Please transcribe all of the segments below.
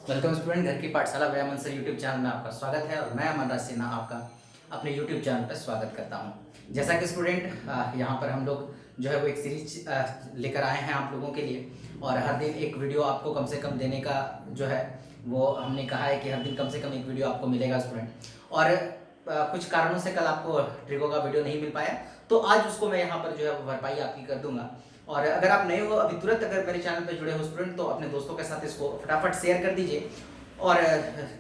Welcome student, घर की पाठशाला व्यायाम सर यूट्यूब चैनल में आपका स्वागत है और मैं अमन राज सिन्हा आपका अपने यूट्यूब चैनल पर स्वागत करता हूं। जैसा कि स्टूडेंट यहां पर हम लोग जो है वो एक सीरीज लेकर आए हैं आप लोगों के लिए और हर दिन एक वीडियो आपको कम से कम देने का जो है वो हमने कहा है कि हर दिन कम से कम एक वीडियो आपको मिलेगा स्टूडेंट। और कुछ कारणों से कल आपको ट्रिगो का वीडियो नहीं मिल पाया, तो आज उसको मैं यहाँ पर जो है भरपाई आपकी कर दूंगा। और अगर आप नए हो, अभी तुरंत अगर मेरे चैनल पर जुड़े हो स्टूडेंट, तो अपने दोस्तों के साथ इसको फटाफट शेयर कर दीजिए। और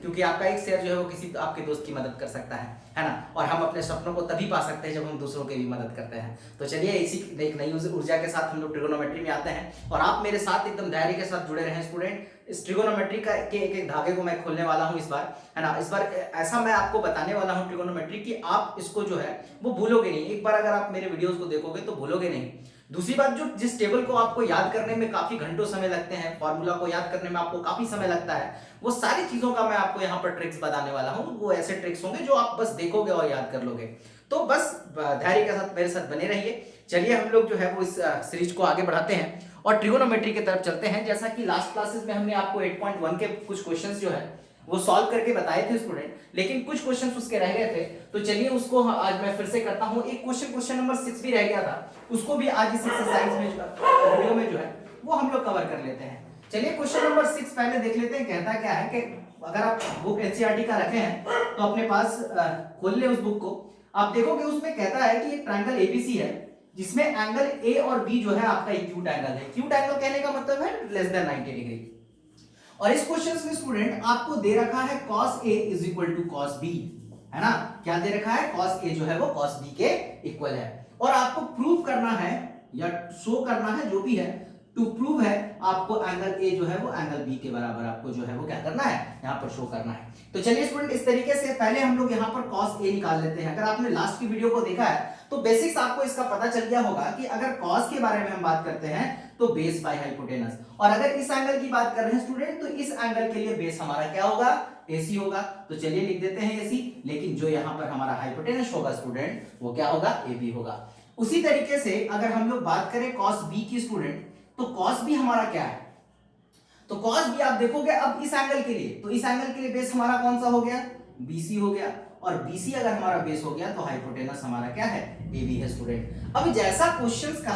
क्योंकि आपका एक शेयर जो है वो किसी आपके दोस्त की मदद कर सकता है ना। और हम अपने सपनों को तभी पा सकते हैं जब हम दूसरों की भी मदद करते हैं। तो चलिए इसी एक नई ऊर्जा के साथ हम लोग ट्रिगोनोमेट्री में आते हैं और आप मेरे साथ एकदम धैर्य के साथ जुड़े रहें स्टूडेंट। इस ट्रिगोनोमेट्री का के एक एक धागे को मैं खोलने वाला हूं इस बार, है ना। इस बार ऐसा मैं आपको बताने वाला हूं ट्रिगोनोमेट्री कि आप इसको जो है वो भूलोगे नहीं। एक बार अगर आप मेरे वीडियोस को देखोगे तो भूलोगे नहीं। दूसरी बात, जो जिस टेबल को आपको याद करने में काफी घंटों समय लगते हैं, फॉर्मूला को याद करने में आपको काफी समय लगता है, वो सारी चीजों का मैं आपको यहाँ पर ट्रिक्स बताने वाला हूँ। वो ऐसे ट्रिक्स होंगे जो आप बस देखोगे और याद कर लोगे। तो बस धैर्य के साथ मेरे साथ बने रहिए। चलिए हम लोग जो है वो इस सीरीज को आगे बढ़ाते हैं और ट्रिगोनोमेट्री की तरफ चलते हैं। जैसा कि लास्ट क्लासेस में हमने आपको 8.1 के कुछ क्वेश्चंस जो है वो सॉल्व करके बताए थे स्टूडेंट, लेकिन कुछ क्वेश्चंस उसके रह गए थे। तो चलिए उसको आज मैं फिर से करता हूं। एक क्वेश्चन नंबर 6 भी रह गया था, उसको भी आज इस एक्सरसाइज में वीडियो में जो है वो हम लोग कवर कर लेते हैं। चलिए क्वेश्चन नंबर 6 पहले देख लेते हैं। कहता क्या है कि अगर आप बुक एनसीईआरटी का रखे हैं तो अपने पास खोल ले उस बुक को। आप देखोगे उसमें कहता है कि एक ट्रायंगल एबीसी है जिसमें एंगल ए और बी जो है आपका एक्यूट एंगल है। एक्यूट एंगल कहने का मतलब है लेस देन 90 डिग्री। और इस क्वेश्चन में स्टूडेंट आपको दे रखा है cos A is equal to cos B, है ना। क्या दे रखा है? cos A जो है वो cos B के इक्वल है। और आपको प्रूव करना है या शो करना है, जो भी है, टू प्रूव है आपको एंगल A जो है वो एंगल B के बराबर आपको जो है वो क्या करना है, यहाँ पर शो करना है। तो चलिए स्टूडेंट इस तरीके से पहले हम लोग यहाँ पर cos A निकाल लेते हैं। अगर आपने लास्ट की वीडियो को देखा है तो बेसिक्स आपको इसका पता चल गया होगा कि अगर cos के बारे में हम बात करते हैं तो बेस बाय हाइपोटेनस, और अगर इस एंगल की बात कर रहे हैं स्टूडेंट तो इस एंगल के लिए बेस हमारा क्या होगा? AC होगा। तो चलिए लिख देते हैं AC, लेकिन जो यहाँ पर हमारा हाइपोटेनस होगा स्टूडेंट वो क्या होगा? AB होगा। उसी तरीके से अगर हम लोग बात करें cos B की स्टूडेंट, तो cos B हमारा क्या है? तो cos B आप देखोगे अब इस एंगल के लिए, तो इस एंगल के लिए बेस हमारा कौन सा हो गया? BC हो गया। और BC अगर हमारा बेस हो गया तो हाइपोटेनस हमारा क्या है? AB है स्टूडेंट। अब जैसा क्वेश्चंस कह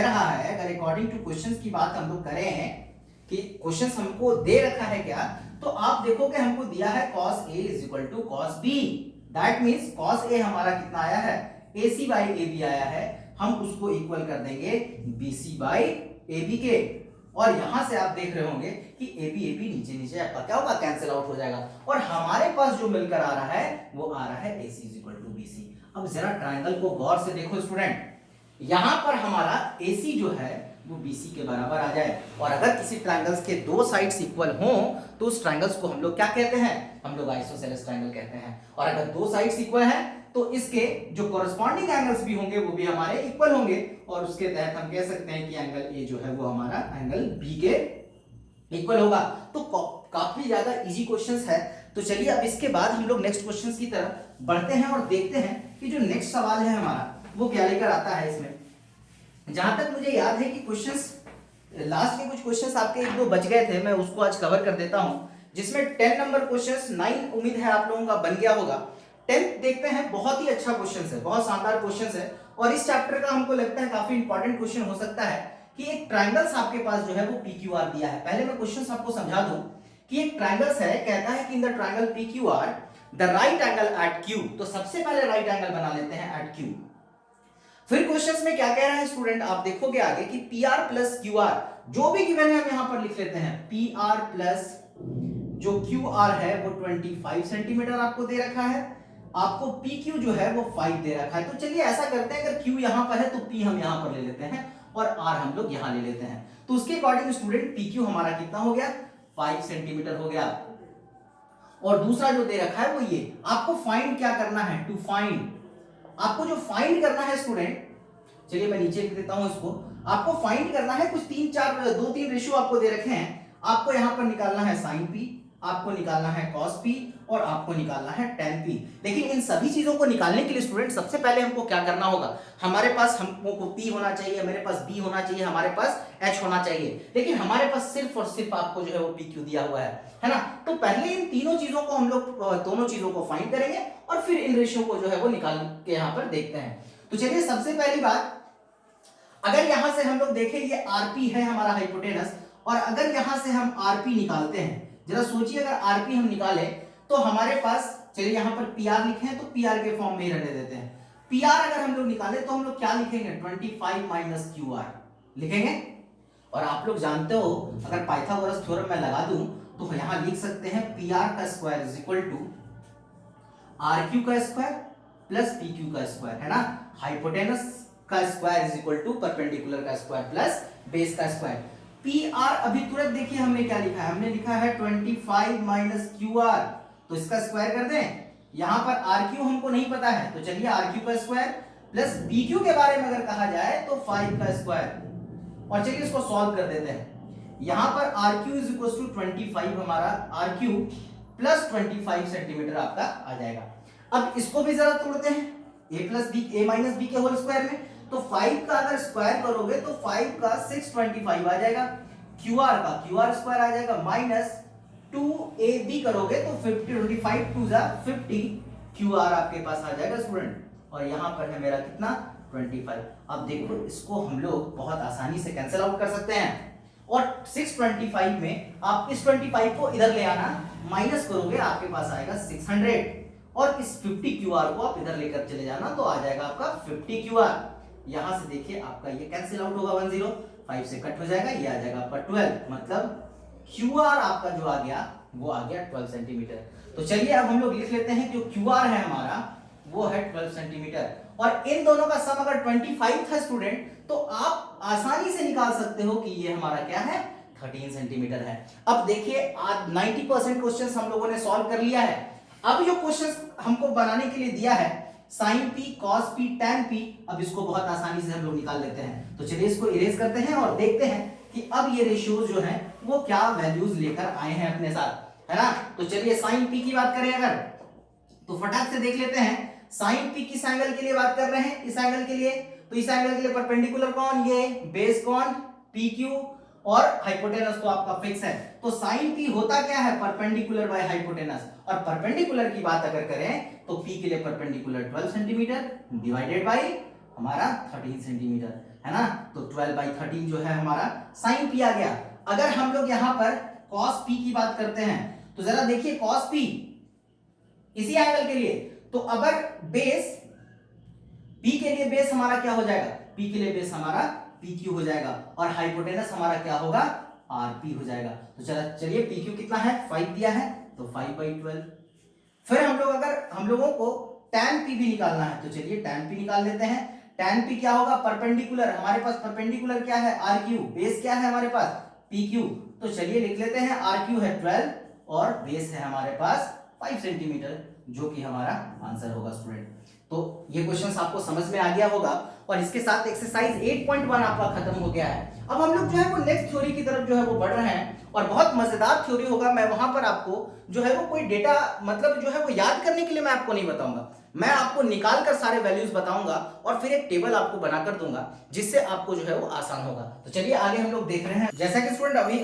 रहा है, अगर अकॉर्डिंग टू क्वेश्चंस की बात हम लोग करें कि क्वेश्चंस हमको दे रखा है क्या, तो आप देखोगे हमको दिया है cos A is equal to cos B। That means cos A हमारा कितना आया है? AC बाई AB आया है। हम उसको इक्वल कर देंगे BC बाई AB के। और यहां से आप देख रहे होंगे कि AB नीचे नीचे आपका क्या होगा? कैंसिल आउट हो जाएगा। और हमारे पास जो मिलकर आ रहा है वो आ रहा है AC is equal to BC। अब जरा ट्रायंगल को गौर से देखो स्टूडेंट, यहां पर हमारा AC जो है वो BC के बराबर आ जाए। और अगर किसी ट्रायंगल्स के दो साइड्स इक्वल हों तो उस ट्रायंगल्स को हम लोग क्या कहते हैं? हम लोग आइसोसेलेस ट्रायंगल कहते हैं। और अगर दो साइड्स इक्वल हैं तो इसके जो कोरस्पॉन्डिंग एंगल्स भी होंगे वो भी हमारे इक्वल होंगे। और उसके तहत हम कह सकते हैं कि एंगल A जो है वो हमारा एंगल B के इक्वल होगा। तो काफी ज्यादा इजी क्वेश्चंस है। तो चलिए अब इसके बाद हम लोग नेक्स्ट क्वेश्चंस की तरफ बढ़ते हैं और देखते हैं कि जो नेक्स्ट सवाल है हमारा वो क्या लेकर आता है इसमें। जहां तक मुझे याद है कि क्वेश्चंस लास्ट के कुछ क्वेश्चंस आपके एक दो बच गए थे, मैं उसको आज कवर कर देता हूं। जिसमें 10 नंबर क्वेश्चंस 9 उम्मीद है आप लोगों का बन गया होगा। 10 देखते हैं, बहुत ही अच्छा क्वेश्चन है, बहुत शानदार क्वेश्चन है। और इस चैप्टर का हमको लगता है काफी इंपॉर्टेंट क्वेश्चन हो सकता है कि एक ट्रायंगल्स आपके पास जो है वो PQR दिया है। पहले मैं क्वेश्चन आपको समझा दूं कि एक ट्रायंगल्स है, कहता है कि in the triangle PQR the right angle at Q। तो सबसे पहले राइट एंगल बना लेते हैं एट Q। फिर क्वेश्चंस में क्या कह रहा है स्टूडेंट, आप देखोगे आगे कि PR प्लस QR जो भी गिवन है हम यहां पर लिख लेते हैं। PR प्लस जो QR है वो 25 सेंटीमीटर आपको दे रखा है। आपको PQ जो है वो 5 दे रखा है। तो चलिए ऐसा करते हैं, अगर Q यहां पर है तो P हम यहां पर ले लेते हैं और R हम लोग यहां ले लेते हैं। तो उसके अकॉर्डिंग स्टूडेंट PQ हमारा कितना हो गया? 5 सेंटीमीटर हो गया। और दूसरा जो दे रखा है वो ये, आपको फाइंड क्या करना है? टू फाइंड, आपको जो फाइंड करना है स्टूडेंट, चलिए मैं नीचे लिख देता हूं इसको। आपको फाइंड करना है कुछ 3 4 2 3 रेशियो आपको दे रखे हैं। आपको यहां पर निकालना है sin p आपको निकालना है cos p और आपको निकालना है tan p। लेकिन इन सभी चीजों को निकालने के लिए स्टूडेंट सबसे पहले हमको क्या करना होगा, हमारे पास हमको p होना चाहिए, मेरे पास b होना चाहिए, हमारे पास h होना चाहिए, लेकिन हमारे पास सिर्फ और सिर्फ आपको जो है वो pq दिया हुआ है ना। तो पहले इन तीनों चीजों को हम लोग दोनों चीजों को फाइंड करेंगे और फिर इन रेशियो को जो है वो निकाल के यहाँ पर देखते हैं। तो चलिए सबसे पहली बात, अगर यहां से हम लोग देखें ये आरपी है हमारा हाइपोटेनस, और अगर यहां से हम आरपी निकालते हैं, जरा सोचिए अगर आरपी हम निकाले तो हमारे पास, चलिए यहां पर पीआर लिखे हैं तो पीआर के फॉर्म में ही रहने देते हैं। पीआर अगर हम लोग निकाले तो हम लोग क्या लिखेंगे, 25 माइनस क्यूआर लिखेंगे। और आप लोग जानते हो अगर पाइथागोरस थ्योरम मैं लगा दूं तो यहां लिख सकते हैं पीआर का square is equal to R Q का स्क्वायर प्लस पी क्यू का स्क्वायर, है ना। हाइपोटेनस का square is equal to perpendicular का स्क्वायर प्लस बेस का स्क्वायर। पी आर अभी तुरंत देखिए हमने क्या लिखा है, हमने लिखा है 25 माइनस क्यू आर, तो इसका स्क्वायर कर दें। यहां पर आर क्यू हमको नहीं पता है तो चलिए आर क्यू का स्क्वायर प्लस पी क्यू के बारे में अगर कहा जाए तो 5 का स्क्वायर, और चलिए इसको सॉल्व कर देते हैं। यहां पर R Q is equal to 25, हमारा आर क्यू प्लस 25 सेंटीमीटर आपका आ जाएगा। अब इसको भी जरा तोड़ते हैं, a plus B, A minus B के होल स्क्वायर में, तो 5 का अगर स्क्वायर करोगे तो 5 का 625 आ जाएगा, QR का QR स्क्वायर आ जाएगा, माइनस 2ab करोगे तो 50, 25 2 जा 50 QR आपके पास आ जाएगा स्टूडेंट, और यहां पर है मेरा कितना 25। अब देखो इसको हम लोग बहुत आसानी से कैंसिल आउट कर सकते हैं, और 625 में आप इस 25 को इधर ले आना, माइनस करोगे आपके पास आएगा 600, और इस 50 QR को आप इधर लेकर चले जाना तो आ जाएगा आपका 50 QR। यहां से देखिए आपका ये कैंसिल आउट होगा, 105 से कट हो जाएगा, ये आ जाएगा आपका 12, मतलब QR आपका जो आ गया वो आ गया 12 सेंटीमीटर। तो चलिए अब हम लोग लिख लेते हैं जो QR है हमारा वो है 12 सेंटीमीटर, और इन दोनों का सम अगर 25 था स्टूडेंट तो आप आसानी से निकाल सकते हो कि ये हमारा क्या है 13 सेंटीमीटर है। अब देखिए आज 90% क्वेश्चंस हम लोगों ने सॉल्व कर लिया है। अब जो क्वेश्चंस हमको बनाने के लिए दिया है sine P, cos P, tan P, अब इसको बहुत आसानी से हम लोग निकाल लेते हैं। तो चलिए इसको इरेज करते हैं और देखते हैं कि अब ये रेशियोज जो हैं वो क्या वैल्यूज लेकर आए हैं अपने साथ, है ना। तो चलिए साइन पी की बात करें अगर, तो फटाक से देख लेते हैं साइन पी किस एंगल के लिए बात कर रहे हैं, इस एंगल के लिए, तो इस एंगल के लिए परपेंडिकुलर कौन, ये बेस कौन पी क्यू, और हाइपोटेनस तो आपका फिक्स है। तो साइन पी होता क्या है, परपेंडिकुलर बाय हाइपोटेनस, और परपेंडिकुलर की बात अगर करें तो पी के लिए परपेंडिकुलर 12 सेंटीमीटर डिवाइडेड बाय हमारा 13 सेंटीमीटर, है ना। तो 12 बाई 13 जो है हमारा साइन पी आ गया। अगर हम लोग यहां पर कॉस पी की बात करते हैं तो जरा देखिए कॉस पी इसी एंगल के लिए, तो अगर बेस पी के लिए बेस हमारा क्या हो जाएगा, पी के लिए बेस हमारा पी क्यू हो जाएगा, और हाइपोटेनस हमारा क्या होगा आर पी हो जाएगा। तो चलिए पी क्यू कितना है 5 दिया है तो 5 बाई 12। फिर हम लोग अगर हम लोगों को tan p भी निकालना है तो चलिए tan p निकाल लेते हैं। tan p क्या होगा, परपेंडिकुलर, हमारे पास परपेंडिकुलर क्या है आर क्यू, बेस क्या है हमारे पास पी क्यू, तो चलिए लिख लेते हैं आर क्यू है 12 और बेस है हमारे पास 5 सेंटीमीटर, जो कि हमारा आंसर होगा स्टूडेंट। तो ये क्वेश्चंस आपको समझ में आ गया होगा, और इसके साथ एक्सरसाइज 8.1 आपका खत्म हो गया है। अब हम लोग जो है वो नेक्स्ट थ्योरी की तरफ जो है वो बढ़ रहे हैं, और बहुत मजेदार थ्योरी होगा। मैं वहां पर आपको जो है वो कोई डेटा मतलब जो है वो याद करने के लिए मैं आपको नहीं बताऊंगा, मैं आपको निकाल कर सारे वैल्यूज बताऊंगा और फिर एक टेबल आपको बनाकर दूंगा, जिससे आपको जो है वो आसान होगा। तो चलिए आगे हम लोग देख रहे हैं, जैसा कि स्टूडेंट अभी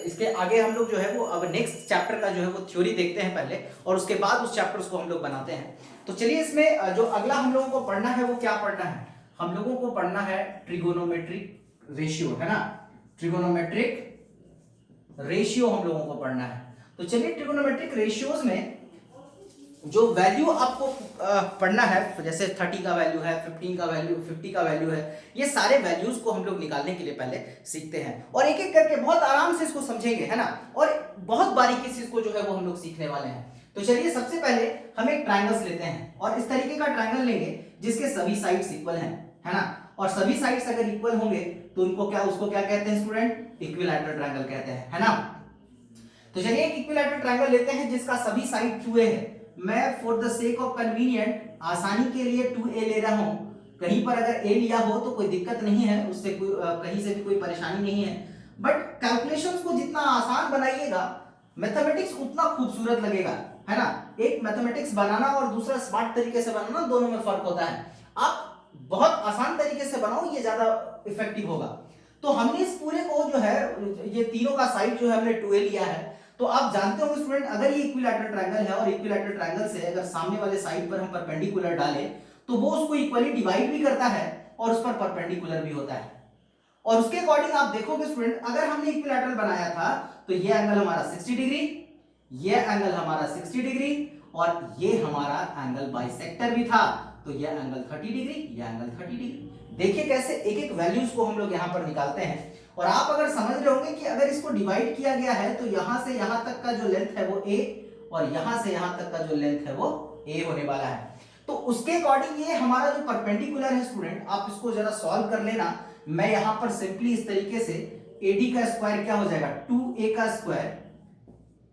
इसके आगे हम लोग जो है वो अब नेक्स्ट चैप्टर का जो है वो थ्योरी देखते हैं पहले, और उसके बाद उस चैप्टर्स को हम लोग बनाते हैं। तो चलिए इसमें जो अगला हम लोगों को पढ़ना है वो क्या पढ़ना है, हम लोगों को पढ़ना है ट्रिगोनोमेट्रिक रेशियो, है ना। ट्रिगोनोमेट्रिक रेशियो हम लोगों को पढ़ना है। तो चलिए ट्रिगोनोमेट्रिक रेशियोज में जो वैल्यू आपको पढ़ना है, जैसे 30 का वैल्यू है, 15 का वैल्यू, 50 का वैल्यू है, ये सारे वैल्यूज को हम लोग निकालने के लिए पहले सीखते हैं, और एक एक करके बहुत आराम से इसको समझेंगे, है ना, और बहुत बारीकी से इसको जो है वो हम लोग सीखने वाले हैं। तो चलिए सबसे पहले हम एक ट्रायंगल्स लेते हैं, और इस तरीके का ट्रायंगल लेंगे जिसके सभी साइड्स इक्वल हैं, है ना, और सभी साइड्स अगर इक्वल होंगे तो उनको क्या, उसको क्या कहते हैं स्टूडेंट, इक्विलैटरल ट्रायंगल कहते हैं, है ना। तो चलिए एक इक्विलैटरल ट्रायंगल लेते हैं जिसका सभी साइड 2a है। मैं for the sake of convenient आसानी के लिए 2a ले रहा हूं, कहीं पर अगर a लिया हो तो कोई दिक्कत नहीं है, उससे कोई कहीं से भी कोई परेशानी नहीं है, बट कैलकुलेशंस को जितना आसान बनाइएगा मैथमेटिक्स उतना खूबसूरत लगेगा, है ना। एक मैथमेटिक्स बनाना और दूसरा स्मार्ट तरीके से बनाना, दोनों में फर्क होता है। आप बहुत आसान तरीके से बनाओ, ये ज्यादा इफेक्टिव होगा। तो हमने इस पूरे को जो है, ये तीनों का साइड जो है हमने 2a लिया है। तो आप जानते होंगे स्टूडेंट, अगर ये इक्विलैटरल ट्रायंगल है और इक्विलैटरल ट्रायंगल से अगर सामने वाले साइड पर हम परपेंडिकुलर डालें तो वो उसको इक्वली डिवाइड भी करता है और उस पर परपेंडिकुलर भी होता है। और उसके अकॉर्डिंग आप देखोगे स्टूडेंट, अगर हमने इक्विलैटरल बनाया था तो ये एंगल हमारा 60 डिग्री, ये एंगल हमारा 60 डिग्री और ये हमारा एंगल बाइसेक्टर भी था, तो ये एंगल 30 डिग्री, ये एंगल 30 डिग्री। देखिए कैसे एक एक वैल्यूज को हम लोग यहां पर निकालते हैं। और आप अगर समझ रहे होंगे कि अगर इसको डिवाइड किया गया है तो यहां से यहां तक का जो लेंथ है वो a और यहां से यहां तक का जो लेंथ है वो a होने वाला है। तो उसके अकॉर्डिंग ये हमारा जो परपेंडिकुलर है स्टूडेंट, आप इसको जरा सॉल्व कर लेना। मैं यहां पर सिंपली इस तरीके से AD का स्क्वायर क्या हो जाएगा 2a का स्क्वायर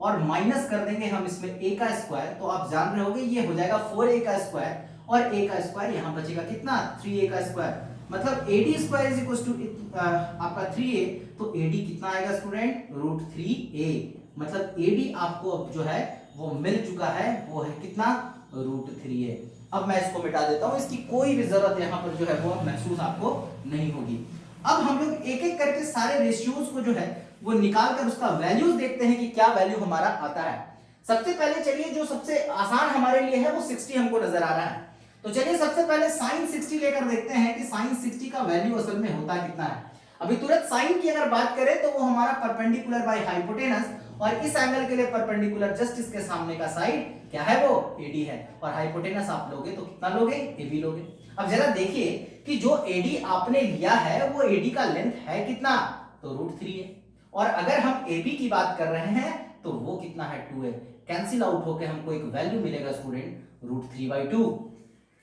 और माइनस कर देंगे हम इसमें a का स्क्वायर, तो आप जान रहे होंगे ये हो जाएगा 4a का स्क्वायर और a का स्क्वायर यहां बचेगा कितना 3a का स्क्वायर। मतलब AD square is equal to आपका 3a, तो AD कितना आएगा स्टूडेंट √3a। मतलब AD आपको अब जो है वो मिल चुका है, वो है कितना √3a। अब मैं इसको मिटा देता हूं, इसकी कोई भी जरूरत यहां पर जो है वो महसूस आपको नहीं होगी। अब हम लोग एक एक करके सारे रेशियोज को जो है वो निकाल कर उसका वैल्यूज देखते हैं कि क्या वैल्यू हमारा आता है। सबसे पहले चलिए, जो सबसे आसान हमारे लिए है वो 60 हमको नजर आ रहा है। तो चलिए सबसे पहले sin 60 लेकर देखते हैं कि sin 60 का वैल्यू असल में होता कितना है। अभी तुरंत sin की अगर बात करें तो वो हमारा परपेंडिकुलर बाय हाइपोटेनस, और इस एंगल के लिए परपेंडिकुलर जस्ट इसके सामने का साइड क्या है वो AD है, और हाइपोटेनस आप लोगे तो कितना लोगे AB लोगे। अब जरा देखिए कि जो AD आपने लिया है वो AD का लेंथ है कितना, तो √3 है। और अगर हम AB की बात कर रहे हैं तो वो कितना है 2 है। कैंसिल आउट होकर हमको एक वैल्यू मिलेगा स्टूडेंट √3/2।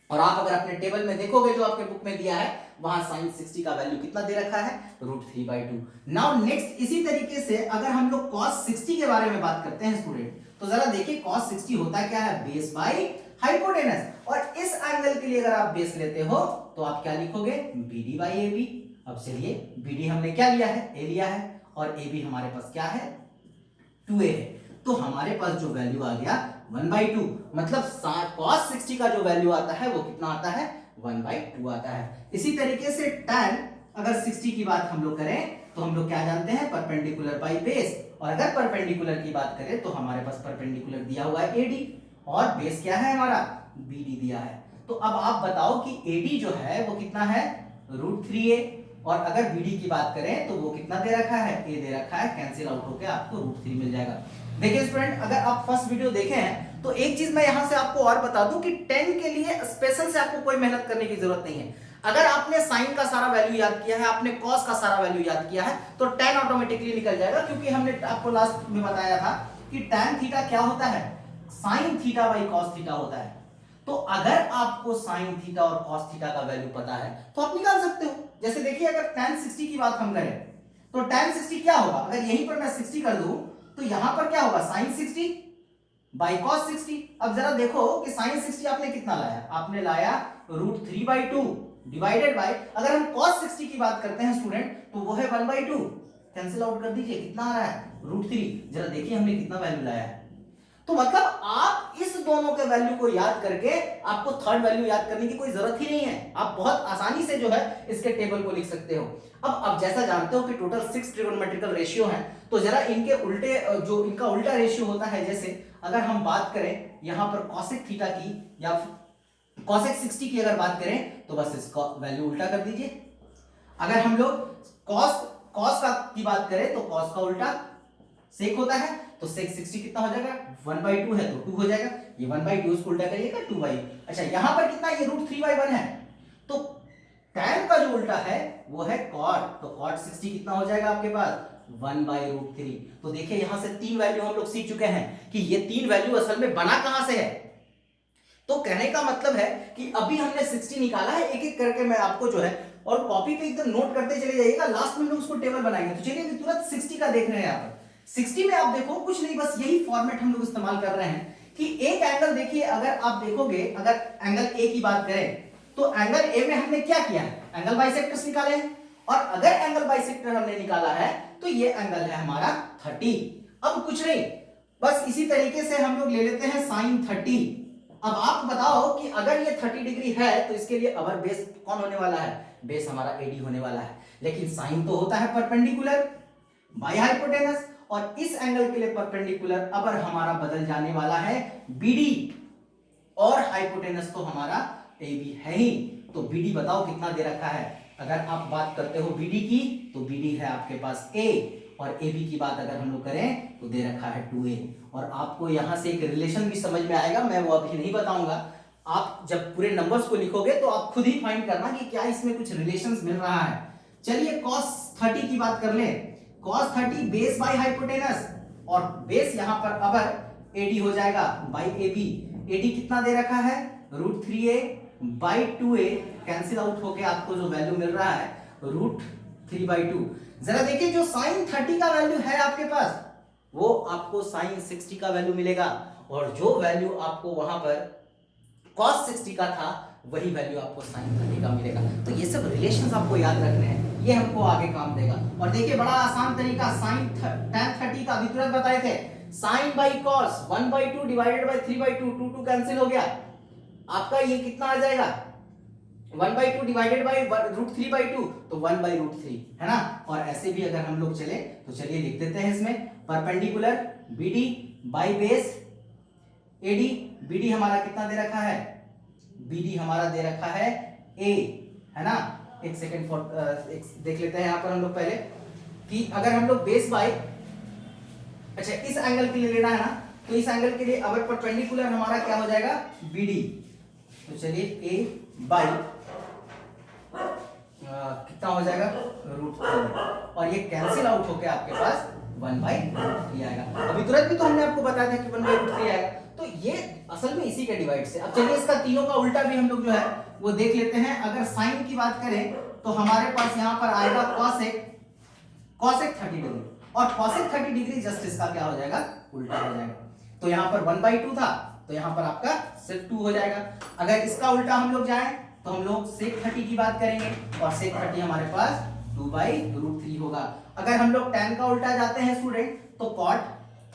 और आप अगर अपने टेबल में देखोगे जो आपके बुक में दिया है वहां sin 60 का वैल्यू कितना दे रखा है √3/2। नाउ नेक्स्ट इसी तरीके से अगर हम लोग cos 60 के बारे में बात करते हैं स्टूडेंट, तो जरा देखिए cos 60 होता क्या है बेस बाय हाइपोटेनस, और इस एंगल के लिए अगर आप बेस लेते हो तो आप क्या लिखोगे BD/AB। अब चलिए BD हमने क्या लिया है A लिया है और AB हमारे पास क्या है 2a है, तो हमारे पास जो वैल्यू आ गया 1/2। मतलब cos 60 का जो वैल्यू आता है वो कितना आता है 1/2 आता है। इसी तरीके से tan अगर 60 की बात हम लोग करें तो हम लोग क्या जानते हैं परपेंडिकुलर बाय बेस, और अगर परपेंडिकुलर की बात करें तो हमारे पास परपेंडिकुलर दिया हुआ है AD और बेस क्या है हमारा BD दिया है। तो अब आप बताओ कि AD जो है वो कितना है √3a, और अगर BD की बात करें तो वो कितना दे रखा है A दे रखा है, कैंसिल आउट होकर आपको √3 मिल जाएगा। देखिए स्टूडेंट, अगर आप फर्स्ट वीडियो देखे हैं तो एक चीज मैं यहां से आपको और बता दूं कि 10 के लिए स्पेशल से आपको कोई मेहनत करने की जरूरत नहीं है। अगर आपने साइन का सारा वैल्यू याद किया है, आपने कॉस का सारा वैल्यू याद किया है, तो tan ऑटोमेटिकली निकल जाएगा, क्योंकि हमने आपको लास्ट में बताया था कि tan थीटा क्या होता है sin theta by cos theta होता है। तो अगर आपको sin थीटा और cos थीटा का वैल्यू पता है तो आप निकाल सकते हो। जैसे देखिए अगर tan 60 की बात हम करें तो tan 60 क्या होगा, अगर यहीं पर मैं 60 कर दूं तो यहां पर क्या होगा sin 60 बाई cos 60। अब जरा देखो कि sin 60 आपने कितना लाया, आपने लाया √3/2 डिवाइडेड बाय, अगर हम cos 60 की बात करते हैं स्टूडेंट तो वो है 1/2। कैंसिल आउट कर दीजिए, कितना आ रहा है √3। जरा देखिए हमने कितना वैल्यू लाया है। तो मतलब आप इस दोनों के वैल्यू को याद करके आपको थर्ड वैल्यू याद करने की कोई जरूरत ही नहीं है, आप बहुत आसानी से जो है इसके टेबल को लिख सकते हो। अब जैसा जानते हो कि टोटल 6 ट्रिगोनोमेट्रिकल रेशियो हैं, तो जरा इनके उल्टे, जो इनका उल्टा रेशियो होता है, जैसे अगर हम बात करें यहां पर cosec थीटा की या cosec 60 की अगर बात करें तो बस इसका वैल्यू उल्टा कर दीजिए। अगर हम लोग cos का की बात करें तो cos का उल्टा sec होता है, तो sec 60 कितना हो जाएगा 1/2 है तो 2 हो जाएगा, ये 1/2 उसको उल्टा करिएगा 2/। अच्छा यहां पर कितना, ये √3/1 है, तो tan का जो उल्टा है वो है cot, तो cot 60 कितना हो जाएगा आपके पास 1/√3। तो देखिए यहां से 3 वैल्यू हम लोग सीख चुके हैं कि ये 3 वैल्यू असल में बना कहां से है। तो कहने का मतलब है कि अभी हमने 60 निकाला है, एक एक करके मैं आपको जो है, और कॉपी पे एकदम नोट करते चले जाइएगा, लास्ट में हम लोग उसको टेबल बनाएंगे। तो चलिए तुरंत 60 का देख रहे हैं यहाँ पर। 60 में आप देखो कुछ नहीं, बस यही फॉर्मेट हम लोग इस्तेमाल कर रहे हैं कि एक एंगल देखिए, अगर आप देखोगे, अगर एंगल ए की बात करें तो एंगल ए में हमने क्या किया है, एंगल बाइसेक्टर्स निकाले हैं, और अगर एंगल बाइसेक्टर हमने निकाला है तो ये एंगल है हमारा 30। अब कुछ नहीं, बस इसी तरीके से हम लोग ले लेते हैं साइन 30। अब आप बताओ कि अगर ये 30 डिग्री है तो इसके लिए अवर बेस कौन होने वाला है? बेस हमारा एडी होने वाला है। लेकिन साइन तो होता है परपेंडिकुलर बाय हाइपोटेनस, और इस एंगल के लिए परपेंडिकुलर अबर हमारा बदल जाने वाला है बीडी, और हाइपोटेनस तो हमारा एबी है ही। तो बीडी बताओ कितना दे रखा है? अगर आप बात करते हो बीडी की तो बीडी है आपके पास ए, और एबी की बात अगर हम लोग करें तो दे रखा है 2a। और आपको यहां से एक रिलेशन भी समझ में आएगा, मैं वो अभी नहीं बताऊंगा। आप जब पूरे नंबर्स को लिखोगे तो आप खुद ही फाइंड करना कि क्या इसमें कुछ रिलेशंस मिल रहा है। चलिए cos 30 की बात कर ले। cos 30 बेस बाय हाइपोटेनस, और बेस यहां पर अबर एडी हो जाएगा बाय एबी। एडी कितना दे रखा है? √3a by 2a, cancel out होके आपको जो वैल्यू मिल रहा है √3/2। जरा देखिए जो साइन 30 का वैल्यू है आपके पास वो आपको साइन 60 का वैल्यू मिलेगा, और जो वैल्यू आपको वहां पर cos 60 का था वही वैल्यू आपको साइन 30 का मिलेगा। तो ये सब रिलेशंस आपको याद रखने हैं, ये हमको आगे काम देगा। और देखिए बड़ा आसान तरीका, साइन tan 30 का अभी तुरंत बताए थे, sine by cos 1/2 divided by 3/2, 2 cancel हो गया, आपका ये कितना आ जाएगा 1/2 डिवाइडेड बाई √3/2, तो 1/√3 है ना। और ऐसे भी अगर हम लोग चले तो चलिए लिख देते हैं इसमें perpendicular BD by base AD. BD हमारा कितना दे रखा है? बीडी हमारा दे रखा है ए, है ना। एक सेकंड देख लेते हैं यहां पर हम लोग पहले कि अगर हम लोग बेस बाई, अच्छा इस एंगल के लिए लेना है ना, तो इस एंगल के लिए अगर परपेंडिकुलर हमारा क्या हो जाएगा बीडी, तो चलिए ए बाई कितना हो जाएगा √3, और ये कैंसिल आउट होके आपके पास 1/√3 आएगा। अभी तुरंत भी तो हमने आपको बताया था कि 1/√3 आएगा, तो ये असल में इसी के डिवाइड से। अब चलिए इसका तीनों का उल्टा भी हम लोग जो है वो देख लेते हैं। अगर साइन की बात करें तो हमारे पास यहां पर आएगा cosec 30 डिग्री, और cosec 30 डिग्री जस्ट इसका क्या हो जाएगा उल्टा हो जाएगा। तो यहां पर 1/2 था तो यहां पर आपका सिर्फ 2 हो जाएगा। अगर इसका उल्टा हम लोग जाएं तो हम लोग sec 30 की बात करेंगे, और sec 30 हमारे पास 2/√3 होगा। अगर हम लोग tan का उल्टा जाते हैं स्टूडेंट तो cot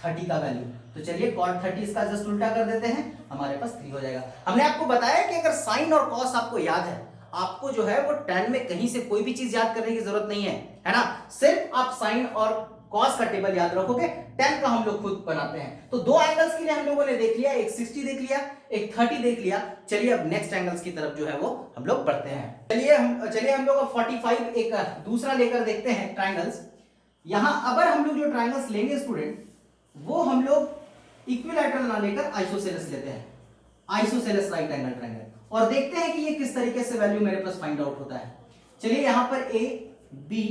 30 का वैल्यू, तो चलिए cot 30 इसका जस्ट उल्टा कर देते हैं, हमारे पास 3 हो जाएगा। हमने आपको बताया कि अगर साइन और cos आपको याद है, आपको जो है वो tan में कहीं से कोई भी चीज याद करने की जरूरत नहीं है ना। सिर्फ आप साइन और cos का टेबल याद रखोगे, tan का हम लोग खुद बनाते हैं। तो दो एंगल्स के लिए हम लोगों ने देख लिया, एक 60 देख लिया, एक 30 देख लिया। चलिए अब नेक्स्ट एंगल्स की तरफ जो है वो हम लोग बढ़ते हैं। चलिए हम लोग 45 एक दूसरा लेकर देखते हैं ट्रायंगल्स। यहां अगर हम लोग जो ट्रायंगल्स लेंगे स्टूडेंट, वो हम लोग इक्विलैटरल ना लेकर आइसोसेलेस लेते हैं, आइसोसेलेस राइट एंगल ट्रायंगल, और देखते हैं कि ये किस तरीके से वैल्यू मेरे पास फाइंड आउट होता है। चलिए यहां पर ए बी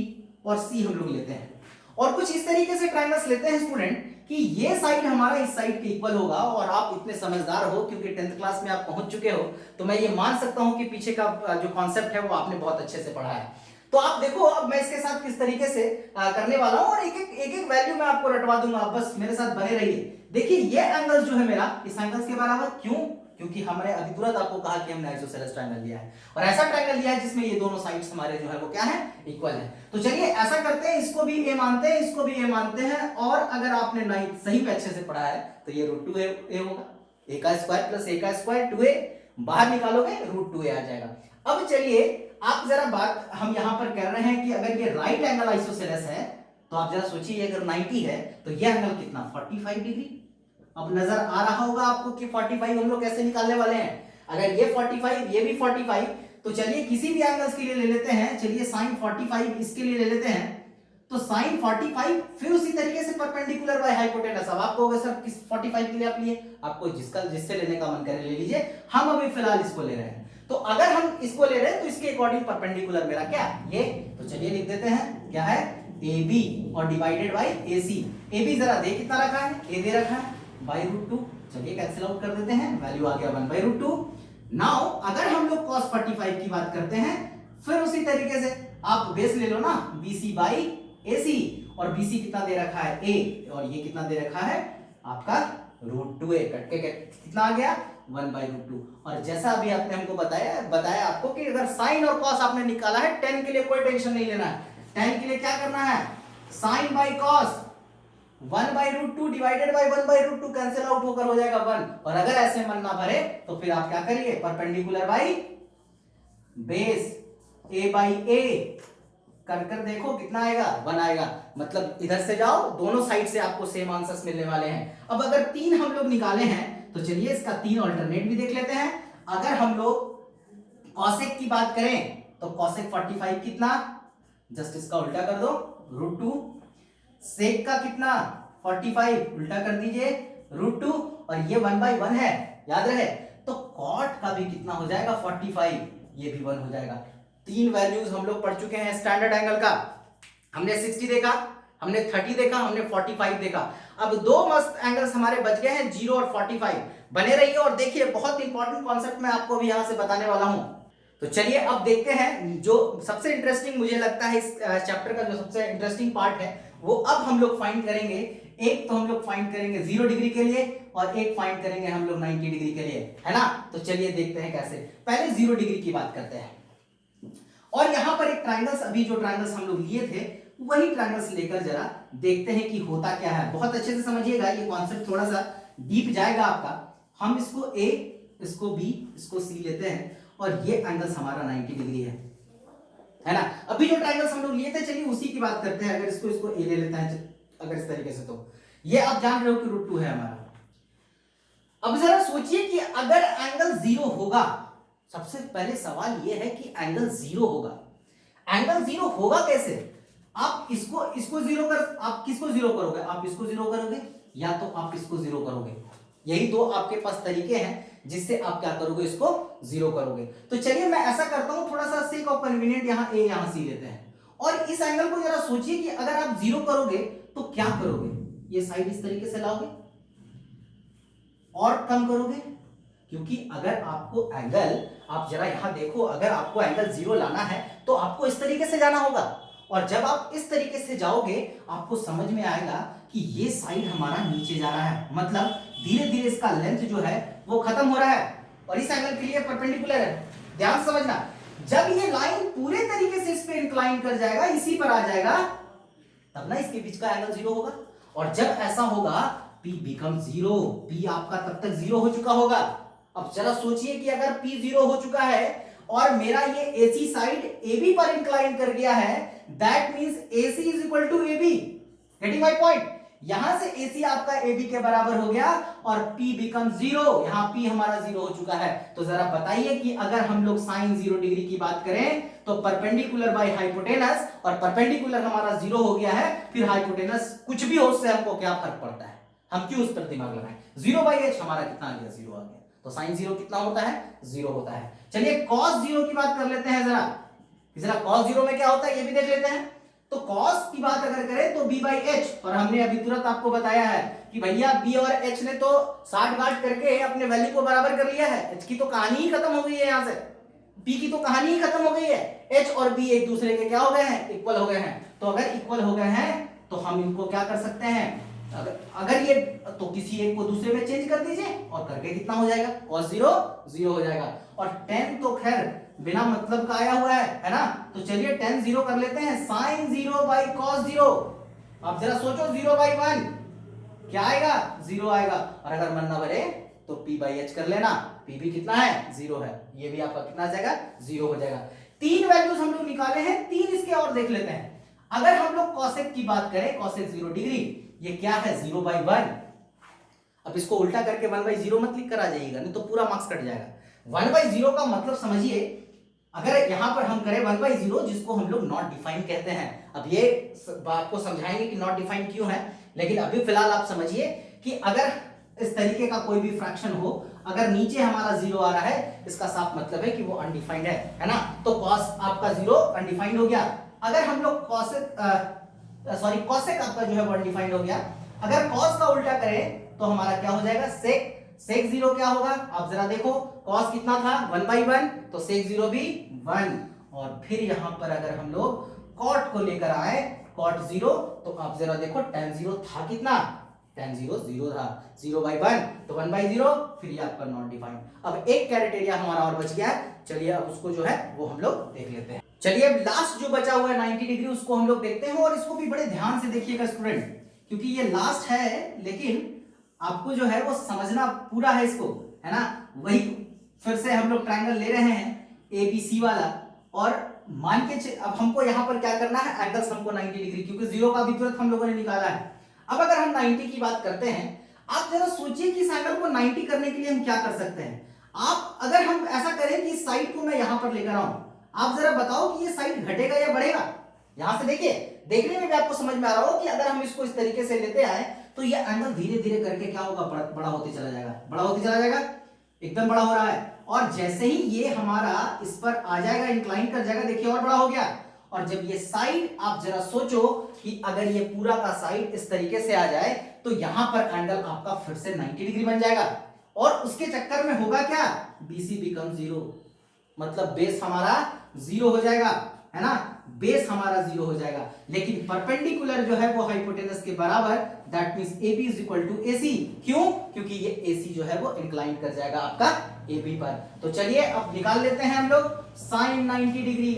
और सी हम लोग लेते हैं, और कुछ इस तरीके से ट्रायंगल्स लेते हैं स्टूडेंट कि ये साइड हमारा इस साइड के इक्वल होगा। और आप इतने समझदार हो क्योंकि 10th क्लास में आप पहुंच चुके हो, तो मैं ये मान सकता हूं कि पीछे का जो कॉन्सेप्ट है वो आपने बहुत अच्छे से पढ़ा है। तो आप देखो अब मैं इसके साथ किस तरीके से करने वाला हूं, और एक वैल्यू मैं आपको रटवा दूंगा, आप बस मेरे साथ बने रहिए। देखिए ये एंगल जो है मेरा इस एंगल्स के बराबर, क्यों? क्योंकि हमने अभी तुरंत आपको कहा कि हमने आइसोसेलेस ट्रायंगल लिया है, और ऐसा ट्रायंगल लिया है जिसमें ये दोनों साइड्स हमारे जो है वो क्या है इक्वल है। तो चलिए ऐसा करते हैं, इसको भी ए मानते हैं, इसको भी ए मानते हैं, और अगर आपने नाइन्थ सही में अच्छे से पढ़ा है तो ये √2a होगा, a का स्क्वायर प्लस a का स्क्वायर 2a, बाहर निकालोगे √2a आ जाएगा। अब चलिए आप जरा बात हम यहां पर कर रहे हैं कि अगर ये राइट एंगल आइसोसेलेस है तो आप जरा सोचिए अगर 90 है तो ये एंगल कितना 45 डिग्री। अब नजर आ रहा होगा आपको कि 45 हम लोग कैसे निकालने वाले हैं। अगर ये 45 ये भी 45, तो चलिए किसी भी एंगल्स के लिए ले लेते हैं। चलिए sin 45 इसके लिए ले लेते हैं, तो sin 45 फिर उसी तरीके से परपेंडिकुलर बाय हाइपोटेनस। अब आपको होगा सर किस 45 के लिए आप लिए, आपको जिससे लेने का मन करे ले लीजिए, हम अभी फिलहाल इसको ले रहे हैं। तो अगर हम इसको ले रहे हैं तो इसके अकॉर्डिंग परपेंडिकुलर मेरा क्या ये, तो चलिए लिख देते हैं क्या है AB और डिवाइडेड बाय AC। AB जरा दे कितना रखा है, A दे रखा है बाई √2, चलिए कैंसिल आउट कर देते हैं, वैल्यू आ गया 1/√2। नाउ अगर हम लोग cos 45 की बात करते हैं, फिर उसी तरीके से आप बेस ले लो ना BC बाई AC, और BC कितना दे रखा है A, और ये कितना दे रखा है आपका √2a, कट के कितना आ गया 1/√2। और जैसा अभी आपने हमको बताया आपको कि अगर साइन और कॉस आपने निकाला है, tan के लिए कोई टेंशन नहीं लेना है। tan के लिए क्या करना है, sine by cos 1/√2 divided by 1/√2 cancel out होकर हो जाएगा 1। और अगर ऐसे मन ना भरे तो फिर आप क्या करिए, perpendicular by base a by a कर देखो कितना आएगा, 1 आएगा। मतलब इधर से जाओ, दोनों साइड से आपको सेम आंसर्स मिलने वाले हैं। अब अगर 3 हम लोग निकाले हैं तो चलिए इसका 3 अल्टरनेट भी देख लेते हैं। अगर हम लोग कॉसेक की बात करें तो कॉसेक 45 कितना, जस्ट इसका उल्टा कर दो √2। सेक का कितना 45 उल्टा कर दीजिए √2, और ये 1/1 है याद रहे। तो कॉट का भी कितना हो जाएगा 45, ये भी 1 हो जाएगा। 3 वैल्यूज हम लोग पढ़ चुके हैं स्टैंडर्ड एंगल का। हमने 60 देखा, हमने 30 देखा, हमने 45 देखा। अब 2 मस्त एंगल्स हमारे बच गए हैं 0 और 45। बने रहिए और देखिए, बहुत इंपॉर्टेंट कॉन्सेप्ट मैं आपको भी यहां से बताने वाला हूं। तो चलिए अब देखते हैं जो सबसे इंटरेस्टिंग मुझे लगता है इस चैप्टर का, जो सबसे इंटरेस्टिंग पार्ट है वो अब हम लोग फाइंड करेंगे। एक तो हम लोग फाइंड करेंगे 0 डिग्री के लिए और एक फाइंड करेंगे हम लोग 90 डिग्री के लिए, है ना। तो चलिए देखते हैं कैसे। पहले 0 डिग्री की बात करते हैं। और यहां पर एक ट्रायंगल्स, अभी जो ट्रायंगल्स हम लोग लिए थे वही ट्रायंगल्स लेकर जरा देखते हैं कि होता क्या है। बहुत अच्छे से समझिएगा, ये कॉन्सेप्ट थोड़ा सा डीप जाएगा आपका। हम इसको A, इसको B, इसको C लेते हैं और ये एंगल्स हमारा 90 डिग्री है ना। अभी जो ट्रायंगल्स हम लोग लिए थे चलिए उसी की बात करते हैं। अगर इसको A ले लेते हैं अगर इस तरीके से, तो ये आप जान रहे हो कि √2 है हमारा। अब जरा सोचिए कि अगर एंगल 0 होगा, सबसे पहले सवाल यह है कि एंगल 0 होगा। एंगल 0 होगा कैसे? आप इसको 0 कर, आप किसको 0 करोगे? आप इसको 0 करोगे या तो आप इसको 0 करोगे। यही दो आपके पास तरीके हैं जिससे आप क्या करोगे, इसको 0 करोगे। तो चलिए मैं ऐसा करता हूं, थोड़ा सा सेक ऑफ कन्वीनियंट यहां A यहां C लेते हैं और इस एंगल को जरा सोचिए कि अगर आप 0 करोगे तो क्या करोगे। ये साइड इस तरीके से लाओगे और कम करोगे, क्योंकि अगर आपको एंगल, आप जरा यहां देखो, अगर आपको एंगल 0 लाना है तो आपको इस तरीके से जाना होगा। और जब आप इस तरीके से जाओगे आपको समझ में आएगा कि ये साइड हमारा नीचे जा रहा है, मतलब धीरे धीरे इसका लेंथ जो है वो खत्म हो रहा है और इस एंगल के लिए परपेंडिकुलर है। ध्यान से समझना, जब ये लाइन पूरे तरीके से इस पे इंक्लाइन कर जाएगा, इसी पर आ जाएगा, तब ना इसके बीच का एंगल 0 होगा। और जब ऐसा होगा P बिकम 0, P आपका तब तक 0 हो चुका होगा। अब जरा सोचिए कि अगर P 0 हो चुका है और मेरा ये AC साइड AB पर इंक्लाइन कर गया है, that means AC is equal to AB। Getting my point? यहां से AC आपका AB के बराबर हो गया और P बिकम 0, यहां P हमारा 0 हो चुका है। तो जरा बताइए कि अगर हम लोग साइन 0 डिग्री की बात करें तो परपेंडिकुलर बाय हाइपोटेनस, और परपेंडिकुलर हमारा 0 हो गया है, फिर हाइपोटेनस कुछ भी हो उससे हमको क्या फर्क पड़ता है, हम क्यों उस पर दिमाग लगाएं। 0/h हमारा कितना आ गया, 0 आ गया। तो साइन 0 कितना होता है, 0 होता है। चलिए कॉस 0 की बात कर लेते हैं जरा कॉस 0 में क्या होता है ये भी देख लेते हैं। तो कॉस की बात अगर करें तो B/h, और हमने अभी तुरंत आपको बताया है कि भैया B और H ने तो 60 गांठ करके अपने वैल्यू को बराबर कर लिया है। H की तो कहानी ही खत्म हो गई है, यहां से P की तो कहानी ही खत्म हो गई है। H और B एक दूसरे के क्या हो गए हैं, इक्वल हो गए हैं। तो अगर इक्वल हो गए हैं तो हम इनको क्या कर सकते हैं, अगर ये, तो किसी एक को दूसरे में चेंज कर दीजिए और करके कितना हो जाएगा, cos 0 0 हो जाएगा। और tan तो खैर बिना मतलब का आया हुआ है ना। तो चलिए tan 0 कर लेते हैं, sin 0 बाई cos 0। अब जरा सोचो 0/1 क्या आएगा, 0 आएगा। और अगर मन ना भरे तो P/h कर लेना, P भी कितना है, 0 है। ये भी आपका कितना आ जाएगा, 0 हो जाएगा। 3 वैल्यूज हम लोग निकाले हैं, 3 इसके और देख लेते हैं। अगर हम लोग cosec की बात करें, cosec 0 डिग्री, ये क्या है 0/1। अब इसको उल्टा करके 1/0 मत लिख कर आ जाइएगा, नहीं तो पूरा मार्क्स कट जाएगा। 1/0 का मतलब समझिए, अगर यहां पर हम करें 1/0 जिसको हम लोग नॉट डिफाइन कहते हैं। अब ये बात को समझाएंगे कि नॉट डिफाइन क्यों है, लेकिन अभी फिलहाल आप समझिए कि अगर इस तरीके का कोई भी फ्रैक्शन हो, अगर नीचे हमारा 0 आ रहा है, इसका साफ मतलब है कि वो अनडिफाइंड है ना। तो cos आपका 0 अनडिफाइंड हो गया। अगर हम लोग cosec आपका जो है वो अनडिफाइंड हो गया। अगर cos का उल्टा करें तो हमारा क्या हो जाएगा, sec 0 क्या होगा, आप जरा देखो, cos कितना था 1/1, तो sec 0 भी 1। और फिर यहां पर अगर हम लोग cot को लेकर आए, cot 0, तो आप जरा देखो tan 0 था कितना, tan 0 0 था, 0/1 तो 1/0, फिर ये आपका नॉट डिफाइंड। अब एक क्राइटेरिया हमारा और बच गया है, चलिए अब उसको जो है वो हम लोग देख लेते हैं। चलिए अब लास्ट जो बचा हुआ है 90 डिग्री, उसको हम लोग देखते हैं। और इसको भी बड़े ध्यान से देखिएगा स्टूडेंट, क्योंकि ये लास्ट है, लेकिन आपको जो है वो समझना पूरा है इसको, है ना। वही फिर से हम लोग ट्रायंगल ले रहे हैं एबीसी वाला, और मान के अब हमको यहाँ पर क्या करना है, एंगल्स हमको 90 डिग्री, क्योंकि जीरो का भी तुरंत हम लोगों ने निकाला है। अब अगर हम 90 की बात करते हैं, आप जरा सोचिए कि इस एंगल को 90 करने के लिए हम क्या कर सकते हैं। आप अगर हम ऐसा करें कि इस साइड को मैं यहां पर लेकर आऊं, आप जरा बताओ कि ये साइड घटेगा या बढ़ेगा। यहां से देखिए, देखने में भी आपको समझ में आ रहा हो कि अगर हम इसको इस तरीके से लेते आए तो ये एंगल धीरे धीरे करके क्या होगा, बड़ा होते चला जाएगा, बड़ा होते चला जाएगा, एकदम बड़ा हो रहा है। और जैसे ही ये हमारा इस पर आ जाएगा, इंक्लाइन कर जाएगा, देखिए और बड़ा हो गया। और जब ये साइड, आप जरा सोचो कि अगर ये पूरा का साइड इस तरीके से आ जाए तो यहां पर एंगल आपका फिर से 90 डिग्री बन जाएगा। और उसके चक्कर में होगा क्या, BC बिकम जीरो, मतलब बेस हमारा जीरो हो जाएगा, है ना, बेस हमारा जीरो हो जाएगा। लेकिन परपेंडिकुलर जो है वो हाइपोटेनस के बराबर, that means AB is equal to AC। क्यों, क्योंकि ये AC जो है वो इंक्लाइन कर जाएगा आपका AB पर। तो चलिए अब निकाल लेते हैं हम लोग साइन 90 डिग्री।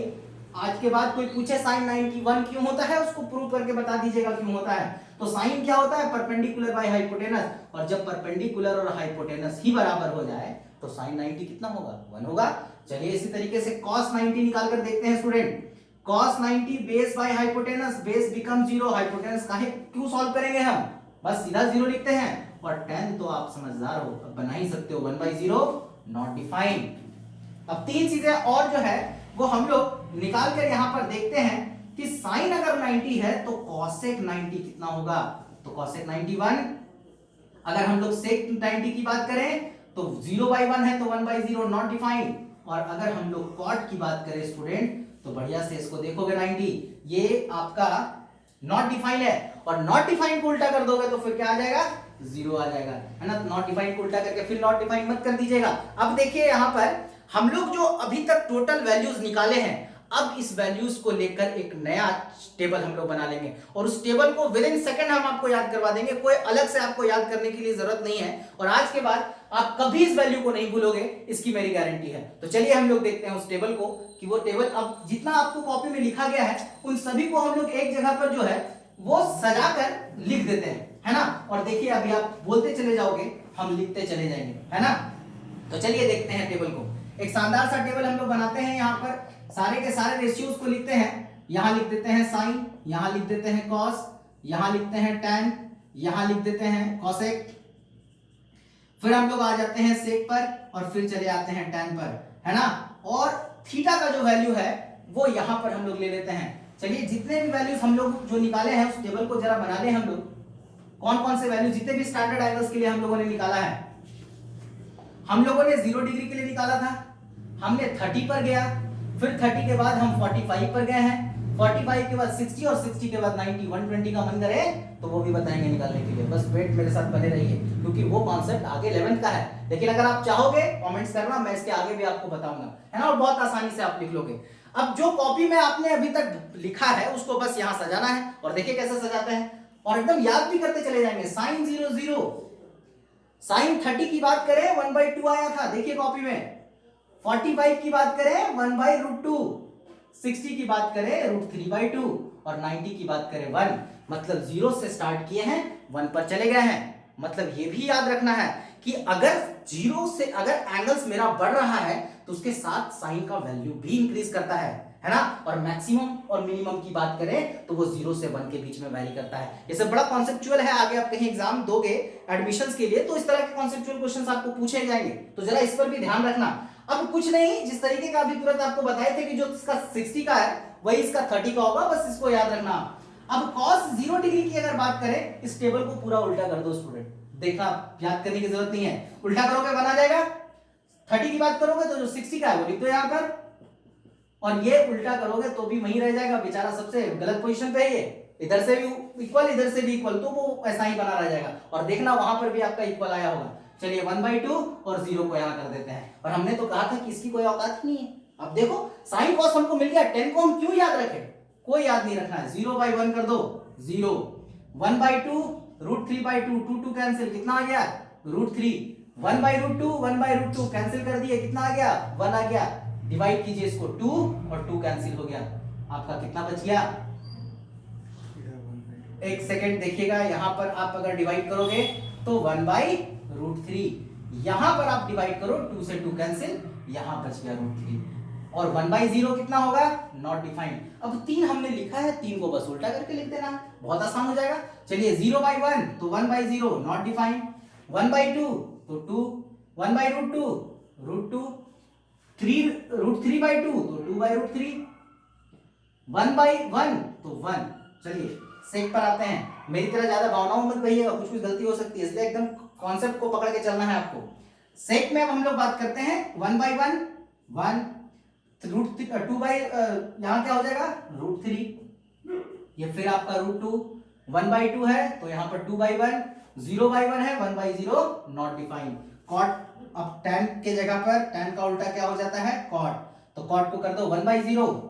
आज के बाद कोई पूछे साइन 91 क्यों होता है, उसको प्रूव करके बता दीजिएगा क्यों होता है। तो साइन क्या होता है, परपेंडिकुलर बाय हाइपोटेनस, और जब परपेंडिकुलर और हाइपोटेनस ही बराबर हो जाए तो साइन 90 कितना होगा, 1 होगा। चलिए इसी तरीके से cos 90 निकाल कर देखते हैं student. cos 90 base by hypotenuse, base become zero, hypotenuse काहे क्यों सॉल्व करेंगे हम, बस सीधा जीरो लिखते हैं। और tan तो आप समझदार हो, अब बना ही सकते हो, 1/0 नॉट डिफाइंड। अब तीन चीजें और जो है वो हम लोग निकाल कर यहां पर देखते हैं कि साइन अगर 90 है तो cosec 90 कितना होगा, तो cosec 91। अगर हम लोग sec 90 की बात करें तो 0/1 है तो 1/0 नॉट डिफाइंड। और अगर हम लोग cot की बात करें स्टूडेंट तो बढ़िया से इसको देखोगे 90, ये आपका नॉट डिफाइंड है, और नॉट डिफाइंड को उल्टा कर दोगे तो फिर क्या आ जाएगा, जीरो आ जाएगा, है ना। नॉट डिफाइंड को उल्टा करके फिर नॉट डिफाइंड मत कर दीजिएगा। अब देखिए यहां पर हम लोग जो अभी तक टोटल वैल्यूज निकाले हैं, अब इस वैल्यूज को लेकर एक नया टेबल हम लोग बना लेंगे, और उस टेबल को विद इन सेकंड हम आपको याद करवा देंगे, कोई अलग से आपको याद करने के लिए जरूरत नहीं है। और आज के बाद आप कभी इस वैल्यू को नहीं भूलोगे, इसकी मेरी गारंटी है। तो चलिए हम लोग देखते हैं उस टेबल को, कि वो टेबल अब जितना आपको कॉपी में लिखा गया है उन सभी को हम लोग एक जगह पर जो है वो सजा कर लिख देते हैं, है ना। और देखिए अभी आप बोलते चले जाओगे, हम लिखते चले जाएंगे, है ना। तो चलिए देखते हैं टेबल को। एक शानदार सा टेबल हम लोग बनाते हैं, यहाँ पर सारे के सारे रेशियोज को लिखते हैं। यहाँ लिख देते हैं साइन, यहाँ लिख देते हैं कॉस, यहाँ लिखते हैं टैन, यहाँ लिख देते हैं कॉसेक, फिर हम लोग आ जाते हैं सेक पर, और फिर चले आते हैं टैन पर, है ना। और थीटा का जो वैल्यू है वो यहाँ पर हम लोग ले लेते हैं। चलिए जितने भी वैल्यूज हम लोग जो निकाले हैं उस टेबल को जरा बना लें हम लोग, कौन कौन से वैल्यू, जितने भी स्टैंडर्ड एंगल्स के लिए हम लोगों ने निकाला है। हम लोगों ने 0 डिग्री के लिए निकाला था, हमने 30 पर गया, फिर 30 के बाद हम 45 पर गए हैं, 45 के बाद 60, और 60 के बाद 90, 120 का मन करे तो वो भी बताएंगे निकालने के लिए। बस वेट मेरे साथ बने रहिए, क्योंकि वो कॉन्सेप्ट आगे 11th का है, लेकिन अगर आप चाहोगे कमेंट्स करना, मैं इसके आगे भी आपको बताऊंगा, है ना, और बहुत आसानी से आप लिख लोगे। अब जो कॉपी में आपने अभी तक लिखा है उसको बस यहाँ सजाना है, और देखिए कैसे सजाते हैं, और एकदम याद भी करते चले जाएंगे। साइन 0 0, साइन 30 की बात करें 1/2 आया था, देखिए कॉपी में। 45 की बात करें 1/√2, 60 की बात करें √3/2, और 90 की बात करें 1। मतलब 0 से स्टार्ट किए हैं 1 पर चले गए हैं। मतलब ये भी याद रखना है कि अगर 0 से अगर एंगल्स मेरा बढ़ रहा है तो उसके साथ साइन का वैल्यू भी इंक्रीज करता है ना। और मैक्सिमम और मिनिमम की बात करें तो वो 0 से 1 के बीच में वैरी करता है। ये सब बड़ा कॉन्सेप्चुअल है, आगे आप कहीं एग्जाम दोगे एडमिशंस के लिए तो इस तरह के कॉन्सेप्चुअल क्वेश्चंस आपको पूछे जाएंगे, तो जरा इस पर भी ध्यान रखना। अब कुछ नहीं, जिस तरीके का अभी तुरंत आपको बताए थे कि जो इसका 60 का है वही इसका 30 का होगा, बस इसको याद रखना। अब cos 0 डिग्री की अगर बात करें, इस टेबल को पूरा उल्टा कर दो स्टूडेंट, देखना याद करने की जरूरत नहीं है, उल्टा करोगे बना जाएगा। 30 की बात करोगे तो जो 60 का है वो लिख दो यहाँ पर, और ये उल्टा करोगे तो भी वहीं रह जाएगा, बेचारा सबसे गलत पोजीशन पे है ये, इधर से भी इक्वल इधर से भी इक्वल, तो वो ऐसा ही बना रह जाएगा। और देखना वहां पर भी आपका इक्वल आया होगा। चलिए 1/2 और 0 को यहाँ कर देते हैं, और हमने तो कहा था कि इसकी कोई औकात नहीं है। अब देखो साइन कॉस हमको मिल गया, 10 को हम क्यों याद रखें, कोई याद नहीं रखना है। 0/1 कर दो 0, 1/2 √3/2, 2 कैंसिल, कितना आ गया √3, 1/√2 1/√2 कैंसिल कर दिए, कितना आ गया 1 आ गया। डिवाइड कीजिए इसको 2 और 2 कैंसिल हो गया, आपका कितना बच गया एक सेकेंड देखिएगा, यहाँ पर आप अगर डिवाइड करोगे तो 1/√3, यहाँ पर आप डिवाइड करो 2 से 2 कैंसिल, यहाँ बच गया √3, और 1/0 कितना होगा, नॉट डिफाइंड। अब 3 हमने लिखा है, 3 को बस उल्टा करके लिख देना, बहुत आसान हो जाएगा। चलिए 0/1 तो 1/0 नॉट डिफाइंड, 1/2 तो 2, 1/√2 √2, 3/2 तो 2/√3, 1/1 तो 1। चलिए सेक पर आते हैं, मेरी तरह ज्यादा भावनाओं मत बहिएगा, कुछ कुछ गलती हो सकती है, इसलिए एकदम कॉन्सेप्ट को पकड़ के चलना है आपको। सेक में अब हम लोग बात करते हैं 1/1 1, यहाँ क्या हो जाएगा √3, ये फिर आपका √2, 1/2 है तो यहाँ पर 2/1, 0/1 है, 1/0 नॉट डिफाइंड। कॉट, अब tan के जगह पर tan का उल्टा क्या हो जाता है cot, तो cot को कर दो 1/0,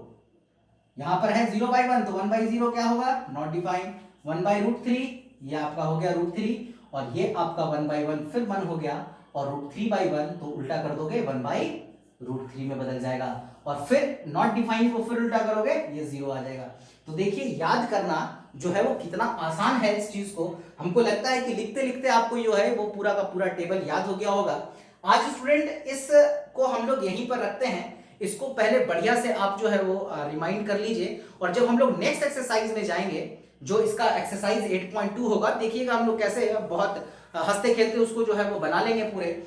यहाँ पर है 0/1 तो 1/0 क्या होगा नॉट डिफाइंड, 1/√3 ये आपका हो गया √3, और ये आपका 1/1 फिर 1 हो गया, और √3/1 तो उल्टा कर दोगे 1/√3 में बदल जाएगा, और फिर नॉट डिफाइंड को फिर उल्टा करोगे ये 0 आ जाएगा। तो देखिए याद करना जो है वो कितना आसान है इस चीज को। हमको लगता है कि लिखते लिखते आपको जो है वो पूरा का पूरा टेबल याद हो गया होगा। आज स्टूडेंट इस को हम लोग यहीं पर रखते हैं, इसको पहले बढ़िया से आप जो है वो रिमाइंड कर लीजिए, और जब हम लोग नेक्स्ट एक्सरसाइज में जाएंगे जो इसका एक्सरसाइज 8.2 होगा, देखिएगा हम लोग कैसे बहुत हंसते खेलते उसको जो है वो बना लेंगे पूरे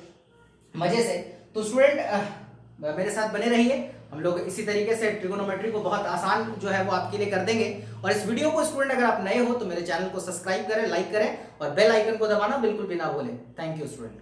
मजे से। तो स्टूडेंट मेरे साथ बने रहिए, हम लोग इसी तरीके से ट्रिगोनोमेट्री को बहुत आसान जो है वो आपके लिए कर देंगे। और इस वीडियो को स्टूडेंट अगर आप नए हो तो मेरे चैनल को सब्सक्राइब करें, लाइक करें, और बेल आइकन को दबाना बिल्कुल भी ना भूलें। Thank you student.